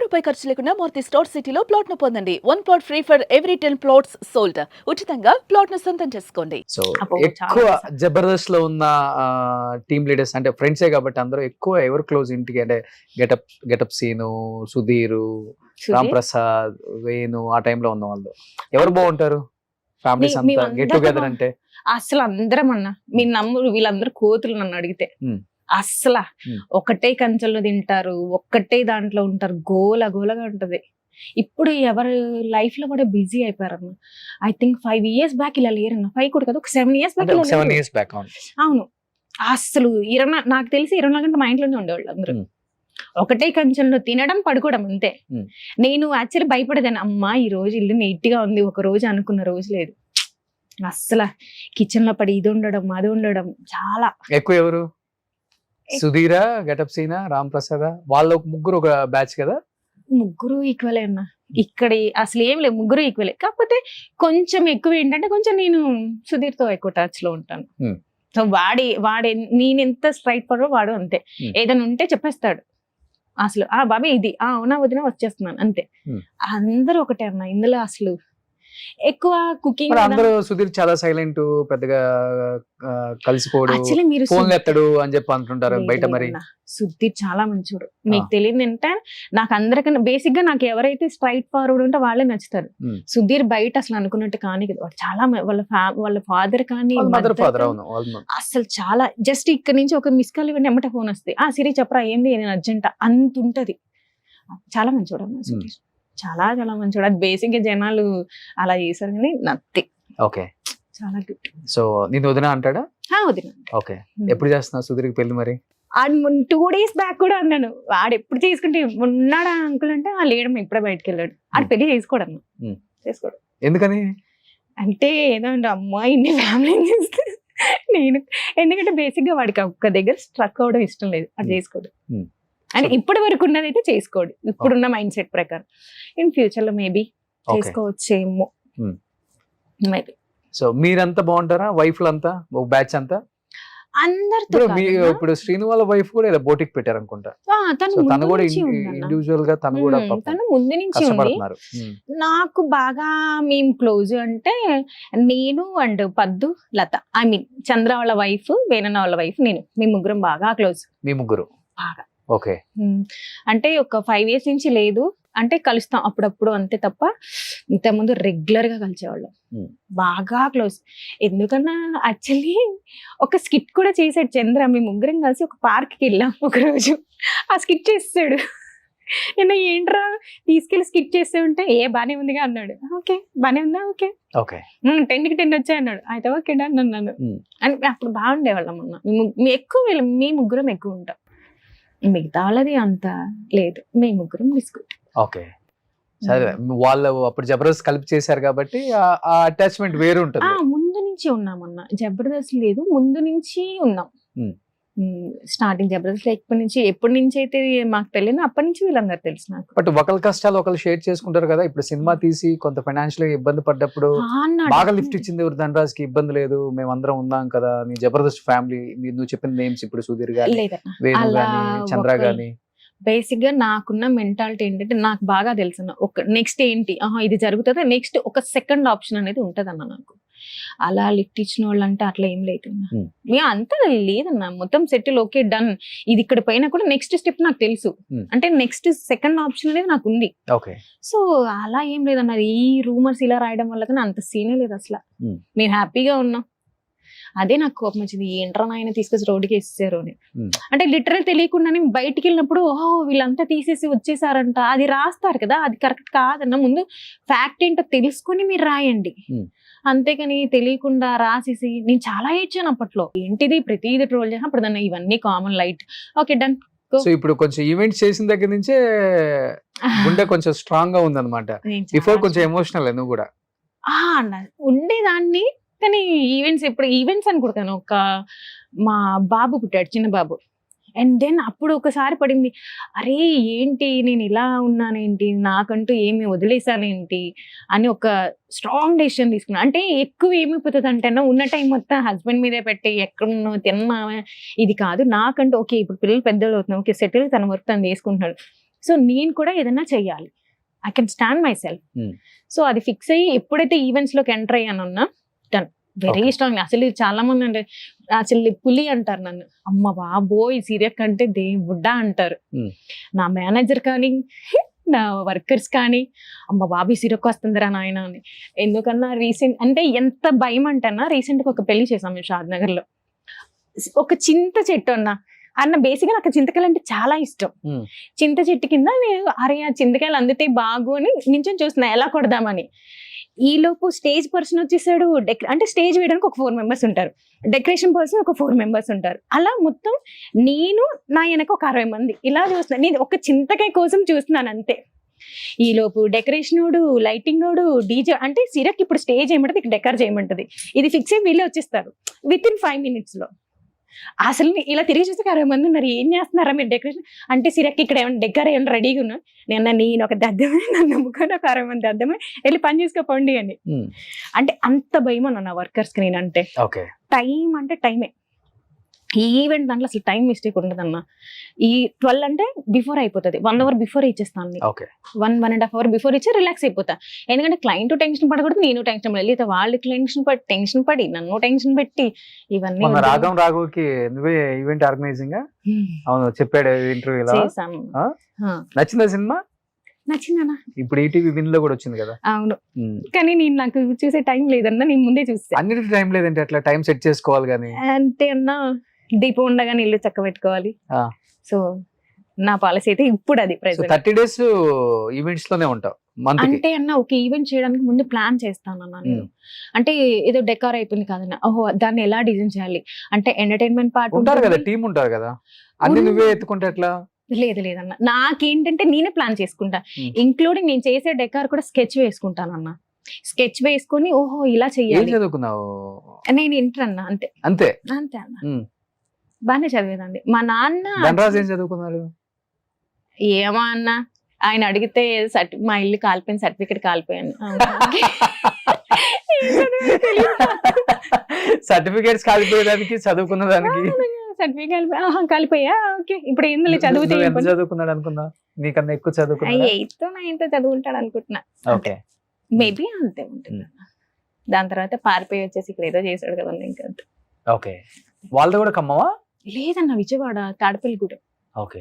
రూపాయి ఖర్చు లేకుండా మూర్తి స్టోర్ సిటీలో ప్లాట్ ను పొందండి. 1 plot free for every 10 plots sold. ఉచితంగా ప్లాట్ ను సొంతం చేసుకోండి. సో అబ్బో, ఎక్కువ చాలా జబర్దస్త్ లో ఉన్న టీమ్ లీడర్స్ అంటే ఫ్రెండ్సే కాబట్టి అందరూ ఎక్కువ ఎవరు క్లోజ్ ఇంటికి అంటే గెటప్ సీను, సుధీరు, రామ్ ప్రసాద్, వేణు ఆ టైంలో ఉన్న వాళ్ళు ఎవరు బాగుంటారు? ఫ్యామిలీస్ అంతా మేమందరం గెట్ టుగెదర్ అంటే అసలు అందరం అన్న మీ నమ్ముడు వీళ్ళందరూ కోతులు నన్ను అడిగితే అసలు ఒకటే కంచెల్లో తింటారు, ఒక్కటే దాంట్లో ఉంటారు, గోల గోలగా ఉంటది. ఇప్పుడు ఎవరు లైఫ్ లో కూడా బిజీ అయిపోయారన్న. ఐ థింక్ 5 years బ్యాక్ ఇలా లేరన్న. 5 కూడా కదా, ఒక 7 years బ్యాక్ ఇలా 7 లేరు. years back. అవును, అసలు నాకు తెలిసి 24 గంటలు మా ఇంట్లోనే ఉండేవాళ్ళు అందరూ. ఒకటే కంచెంలో తినడం పడుకోవడం అంతే. నేను యాక్చువల్లీ భయపడేదాన్ని, అమ్మా ఈ రోజు ఇల్లు నీట్ గా ఉంది, ఒక రోజు అనుకున్న రోజు లేదు. అస్సలు కిచెన్ లో పడి ఇది ఉండడం అది ఉండడం చాలా ఎక్కువ ఎవరు? సుధీరా, గెటప్ సీనా, రామ్ ప్రసాద్ వాళ్ళ ముగ్గురు ఒక బ్యాచ్ కదా? ముగ్గురు ఈక్వలే అన్న. ఇక్కడ అసలు ఏం లేదు, ముగ్గురు ఈక్వలే. కాకపోతే కొంచెం ఎక్కువ ఏంటంటే కొంచెం నేను సుధీర్ తో ఎక్కువ టచ్ లో ఉంటాను. సో వాడే నేను ఎంత స్ట్రైట్ ఫార్వర్డ్ వాడు అంతే. ఏదైనా ఉంటే చెప్పేస్తాడు అసలు, బాబీ ఇది అవునా వదిన వచ్చేస్తున్నాను అంతే. అందరూ ఒకటే అన్న ఇందులో. అసలు ఎక్కువ కుకింగ్ అందరూ సుధీర్ చాలా సైలెంట్, పెద్దగా కలిసిపోడు, యాక్చువల్లీ మీరు ఫోన్ ఎత్తాడు అని చెప్పి అంటుంటారు బయట. మరి సుధీర్ చాలా మంచోడు. మీకు తెలియదు అంటే నాకు అందరికన్నా బేసిక్ గా నాకు ఎవరైతే స్ట్రైట్ ఫార్వర్డ్ ఉంటే వాళ్ళే నచ్చుతారు. సుధీర్ బయట అసలు అనుకున్నట్టు కానీ వాడు చాలా వాళ్ళ ఫాదర్ కానీ అసలు చాలా జస్ట్ ఇక్కడ నుంచి ఒక మిస్ కాల్ ఇవ్వండి ఎమ్మట ఫోన్ వస్తాయి. సిరి చెప్పరా ఏంది నేను అర్జెంట్ అంత ఉంటది. చాలా మంచోడు అన్న సుధీర్, చాలా చాలా మంచోడు. అది బేసిక్ గా జనాలు అలా చేశారు కానీ నథింగ్. ఓకే, చాలా గుడ్. సో నేను వదిన అంటాడా? వదిన. ఓకే, ఎప్పుడు చేస్తున్నా సుధీర్కి పెళ్లి? మరి 2 days బ్యాక్ కూడా అన్నాను, వాడు ఎప్పుడు చేసుకుంటే ఉన్నాడా అంకుల్ అంటే లేడమ్మ ఇప్పుడే బయటకు వెళ్ళాడు. ఆడు పెళ్లి చేసుకోడు అన్న. చేసుకోడు. ఎందుకని అంటే ఏదో అమ్మాయి ఇన్ని ఫ్యామిలీ చేస్తే నేను ఎందుకంటే బేసిక్ గా వాడికి ఒక్క దగ్గర స్ట్రక్ అవడం ఇష్టం లేదు, అది చేసుకోడు. అంటే ఇప్పటి వరకు ఉన్నది అయితే చేసుకోడు, ఇప్పుడున్న మైండ్ సెట్ ప్రకారం. ఇన్ ఫ్యూచర్ లో మేబీ చేసుకోవచ్చేమో. మేబీ. సో మీరంతా బాగుంటారా వైఫ్లు అంతా, ఒక బ్యాచ్ అంతా? అందరితో ఇప్పుడు శ్రీను వాళ్ళ వైఫ్ కూడా ఇలా బోటిక్ పెట్టారు అనుకుంటా. తను కూడా ఇండివిజువల్ గా తను ముందు నుంచి ఉంది. నాకు బాగా మేము క్లోజ్ అంటే నేను అండ్ పద్దు, లత, ఐ మీన్ చంద్ర వాళ్ళ వైఫ్, వేణన్న వాళ్ళ వైఫ్, నేను, మీ ముగ్గురం బాగా క్లోజ్. మీ ముగ్గురు బాగా. ఓకే. అంటే ఒక 5 years నుంచి లేదు, అంటే కలుస్తాం అప్పుడప్పుడు అంతే తప్ప ఇంతకుముందు రెగ్యులర్ గా కలిసేవాళ్ళం, బాగా క్లోజ్. ఎందుకన్నా యాక్చువల్లీ ఒక స్కిట్ కూడా చేసాడు చంద్ర. మేము ముగ్గురం కలిసి ఒక పార్క్కి వెళ్ళాం ఒక రోజు, ఆ స్కిట్ చేస్తాడు. నేను ఏంట్రా తీసుకెళ్లి స్కిట్ చేస్తే ఉంటే బానే ఉందిగా అన్నాడు. ఓకే బానే ఉందా, ఓకే 10కి 10 వచ్చాయి అన్నాడు. అయితే ఓకే డన్ అన్నాను. అని అప్పుడు బాగుండేవాళ్ళం అన్న. ఎక్కువ మీ ముగ్గురం ఎక్కువ ఉంటాం, మిగతా వాళ్ళది అంత లేదు, మీ ముగ్గురం డిస్కౌంట్. ఓకే, సరే. వాళ్ళు అప్పుడు జబర్దస్త్ కలిపి చేశారు కాబట్టి ఆ అటాచ్మెంట్ వేరు ఉంటుంది. ముందు నుంచి ఉన్నామన్న, జబర్దస్త్ లేదు ముందు నుంచి ఉన్నాం. స్టార్టింగ్ జబర్దస్త్ ఎప్పటి నుంచి అయితే మాకు తెలియదు, అప్పటి నుంచి వీళ్ళందరూ తెలుసు నాకు. బట్ ఒకరి కష్టాలు ఒకరు షేర్ చేసుకుంటారు కదా. ఇప్పుడు సినిమా తీసి కొంత ఫైనాన్షియల్ గా ఇబ్బంది పడ్డప్పుడు బాగా లిఫ్ట్ ఇచ్చింది ఎవరు? ధనరాజ్ కి ఇబ్బంది లేదు, మేము అందరం ఉన్నాం కదా. నీ జబర్దస్త్ ఫ్యామిలీ, నువ్వు చెప్పిన నేమ్స్ ఇప్పుడు సుధీర్ గాని, వేణు గాని, చంద్ర గాని. బేసిక్ గా నాకున్న మెంటాలిటీ ఏంటంటే నాకు బాగా తెలుసు ఒక నెక్స్ట్ ఏంటి, ఇది జరుగుతుంది, నెక్స్ట్ ఒక సెకండ్ ఆప్షన్ అనేది ఉంటదన్న నాకు. అలా లిఫ్ట్ ఇచ్చిన వాళ్ళు అంటే అట్లా ఏం లేదన్నా, అంతా లేదన్నా. మొత్తం సెటిల్, ఓకే డన్. ఇది ఇక్కడ పైన కూడా నెక్స్ట్ స్టెప్ నాకు తెలుసు, అంటే నెక్స్ట్ సెకండ్ ఆప్షన్ అనేది నాకు ఉంది. సో అలా ఏం లేదన్నా. ఈ రూమర్స్ ఇలా రాయడం వల్ల కానీ అంత సీనే లేదు అసలు. మేము హ్యాపీగా ఉన్నాం. అదే నాకు కోపం వచ్చింది, ఏంట్రా నాయన తీసుకొచ్చి రోడ్డుకి వేసేసారు అని. అంటే లిటరల్ తెలియకుండానే బయటికి వెళ్ళినప్పుడు వీళ్ళంతా తీసేసి వచ్చేసారంట, అది రాస్తారు కదా, అది కరెక్ట్ కాదన్న. ముందు ఫ్యాక్ట్ ఏంటో తెలుసుకొని మీరు రాయండి, అంతేకాని తెలియకుండా రాసేసి. నేను చాలా ఏడ్చాను అప్పట్లో, ఏంటిది ప్రతిదీ ట్రోల్ చేసిన. అప్పుడు దాన్ని ఇవన్నీ common, light, okay done. So ఇప్పుడు కొంచెం ఈవెంట్స్ చేసిన దగ్గర నుంచే గుండె కొంచెం స్ట్రాంగ్ గా ఉందన్నమాట. బిఫోర్ కొంచెం ఎమోషనల్ నువ్వు కూడా ఉండేదాన్ని. కానీ ఈవెంట్స్ అనుకుంటాను. మా బాబు పుట్టాడు, చిన్న బాబు. అండ్ దెన్ అప్పుడు ఒకసారి పడింది, అరే ఏంటి నేను ఇలా ఉన్నానేంటి, నాకంటూ ఏమి వదిలేసానేంటి అని ఒక స్ట్రాంగ్ డెసిషన్ తీసుకున్నా. అంటే ఎక్కువ ఏమైపోతుంది అంటే ఉన్న టైం మొత్తం హస్బెండ్ మీదే పెట్టి ఎక్కడున్నా తిన్నా ఇది కాదు. నాకంటూ ఓకే ఇప్పుడు పిల్లలు పెద్దలు అవుతున్నాం, ఓకే సెటిల్, తన వర్క్ తను చేసుకుంటున్నాడు. సో నేను కూడా ఏదైనా చెయ్యాలి, I can stand my self. So అది ఫిక్స్ అయ్యి ఎప్పుడైతే ఈవెంట్స్ లోకి ఎంటర్ అయ్యానున్నా డన్, వెరీ స్ట్రాంగ్. అసలు చాలా మంది అంటే అసలు పులి అంటారు నన్ను, అమ్మ బాబోయ్ సీరియస్ కంటే దేవుడ్డా అంటారు. నా మేనేజర్ కానీ నా వర్కర్స్ కానీ, అమ్మ బాబీ సిరక్ వస్తుందిరా నాయన అని. ఎందుకన్నా రీసెంట్ అంటే ఎంత భయం అంటన్నా, రీసెంట్గా ఒక పెళ్లి చేసాం మేము షాద్నగర్ లో. ఒక చింత చెట్టు అన్న బేసిక్గా నాకు చింతకాయలు అంటే చాలా ఇష్టం. చింత చెట్టు కింద నేను అరే ఆ చింతకాయలు అందితే బాగు అని నించొని చూస్తున్నా ఎలా కొడదామని. ఈ లోపు స్టేజ్ పర్సన్ వచ్చేసాడు. అంటే స్టేజ్ వేయడానికి ఒక 4 మెంబర్స్ ఉంటారు, డెకరేషన్ పర్సన్ ఒక 4 మెంబర్స్ ఉంటారు. అలా మొత్తం నేను నా వెనక ఒక 60 మంది ఇలా చూస్తున్నాను. నేను ఒక చింతకాయ కోసం చూస్తున్నాను అంతే. ఈ లోపు డెకరేషన్ ఓడు, లైటింగ్ ఓడు, డీజే అంటే సిరక్ ఇప్పుడు స్టేజ్ చేయమంటది, డెకర్ చేయమంటది. ఇది ఫిక్స్ అయ్యి వీళ్ళే వచ్చేస్తారు విత్ ఇన్ 5 minutes లో. అసలు ఇలా తిరిగి చూస్తే 60 మంది ఉన్నారు, ఏం చేస్తున్నారా మీరు డెకరేషన్ అంటే. సిరక్ ఇక్కడ ఏమైనా డెకర్ ఏమైనా రెడీగా ఉన్నా, నేను ఒక దద్దమే, నన్ను నమ్ముకొని ఒక 60 మంది దద్దమే వెళ్ళి పని చేసుకోండి అని. అంటే అంత భయం అన్న నా వర్కర్స్ కి. నేనంటే టైం అంటే టైమే. ఈ ఈవెంట్ దాంట్లో అసలు టైం మిస్టేక్ ఉండదన్న. ఈ 12 అంటే బిఫోర్ అయిపోతుంది, 1 hour బిఫోర్ ఇచ్చేస్తాను. 1.5 hour బిఫోర్ ఇచ్చి రిలాక్స్ అయిపోతా. ఎందుకంటే క్లయింట్ టెన్షన్ పడకూడదు, నేను టెన్షన్ పడాలి. లేదా వాళ్ళు టెన్షన్ పడి నన్ను టెన్షన్ పెట్టి ఇవన్నీ. రాఘవ్ రాఘవ్కి నువ్వే ఈవెంట్ ఆర్గనైజింగ్ అవును చెప్పాడు ఇంటర్వ్యూలో. చేశాను. నచ్చిందా సినిమా? నచ్చిందన్నా. ఇప్పుడు ఈటీవీ విన్ లో కూడా వచ్చింది కదా. అవును, కానీ నేను నాకు చూసే టైం లేదన్నా, నేను ముందే చూసా. అన్నిటి టైం లేదంటే అట్లా టైం సెట్ చేసుకోవాలి కానీ. అంటే అన్నా దీపం ఉండగానే ఇల్లు చక్క పెట్టుకోవాలి. సో నా పాలసీ అయితే ఇప్పుడు అది 30 days ఈవెంట్స్ లోనే ఉంటావు. అంటే అన్న ఒక ఈవెంట్ చేయడానికి ముందు ప్లాన్ చేస్తాను అన్న నేను. అంటే ఏదో డెకార్ అయిపోయింది కాదన్న, ఓహో దాన్ని ఎలా డిజైన్ చేయాలి అంటే ఎంటర్టైన్మెంట్ పార్ట్ ఉంటారు కదా, టీం ఉంటారు కదా, అన్ని నువ్వే ఎత్తుకుంటే ఎట్లా? లేదన్న, నాకేంటంటే నేనే ప్లాన్ చేసుకుంటా. ఇంక్లూడింగ్ నేను చేసే డెకార్ కూడా స్కెచ్ వేసుకుంటాను అన్న. స్కెచ్ వేసుకొని ఓహో ఇలా చెయ్యాలి. చదువుకున్నావు? నేను ఇంటర్ అన్న. అంతే అంతే అంతే అన్న, బాగానే చదివేదండి. మా నాన్న ధనరాజ్ ఏం చదువుకున్నారు? ఏమో అన్న, ఆయన అడిగితే మా ఇల్లు కాలిపోయిన సర్టిఫికెట్ కాలిపోయాను. సర్టిఫికేట్స్ కాలిపోయేదానికి చదువుకున్న దానికి సర్టిఫికెట్ కాలిపోయా. ఓకే, ఇప్పుడు ఏంది చదివితే చదువుకున్నాడు అనుకున్నా? నీకన్నా ఎక్కువ చదువుకున్నా? 8th 9th చదువుకుంటాడు అనుకుంటున్నా. ఓకే, మేబీ అంతే ఉంటుంది. దాని తర్వాత పారిపోయి వచ్చేసి ఇక్కడ ఏదో చేశాడు కదండి ఇంకా. ఓకే, వాళ్ళది కూడా ఖమ్మమా? లేదన్న, విజయవాడ తాడపల్లిగూడెం. ఓకే.